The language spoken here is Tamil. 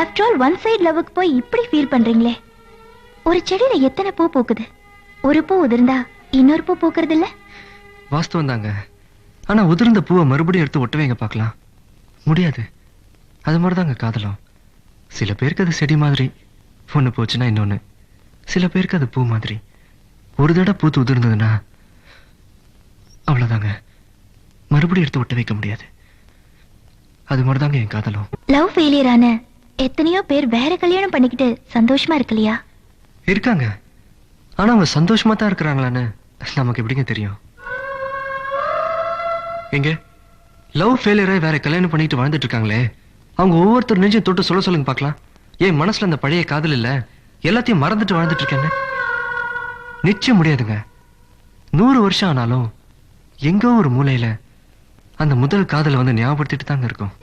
ஆஃப்டர் ஆல் ஒன் சைடு லவ்வுக்கு போய் இப்படி ஃபீல் பண்றீங்களே. ஒரு செடியில எத்தனை பூ பூக்குது, ஒரு பூ உதிர்ந்தா இன்னொரு பூ பூக்குறது இல்ல? வாஸ்தவம் தாங்க. ஆனா உதிர்ந்த பூவை மறுபடியும் எடுத்து ஒட்ட வைங்க பார்க்கலாம். முடியாது. அது மாதிரிதாங்க காதலும். சில பேருக்கு அது செடி மாதிரி, ஒண்ணு போச்சுன்னா இன்னொன்னு. சில பேருக்கு அது பூ மாதிரி, ஒரு தடவை பூத்து உதிர்ந்ததுன்னா அவ்வளவுதாங்க, மறுபடியும் எடுத்து ஒட்ட வைக்க முடியாது. அது மாதிரிதாங்க என் காதலும். லவ் ஃபெயிலியர் ஆன எத்தனையோ பேர் வேற கல்யாணம் பண்ணிக்கிட்டு சந்தோஷமா இருக்கலையா? இருக்காங்க. ஆனா அவங்க சந்தோஷமா தான் இருக்கிறாங்களான்னு நமக்கு எப்படிங்க தெரியும்? எங்க லவ் ஃபெயிலியரை வேற கல்யாணம் பண்ணிட்டு வாழ்ந்துட்டு இருக்காங்களே, அவங்க ஒவ்வொருத்தர் நெஞ்சையும் தொட்டு சொல்ல சொல்லுங்க பார்க்கலாம். ஏன் மனசுல அந்த பழைய காதல் இல்ல, எல்லாத்தையும் மறந்துட்டு வாழ்ந்துட்டு இருக்கேன்னு? நிச்சயம் முடியாதுங்க. 100 வருஷம் ஆனாலும் எங்கோ ஒரு மூலையில அந்த முதல் காதலை வந்து ஞாபகப்படுத்திட்டு தாங்க இருக்கும்.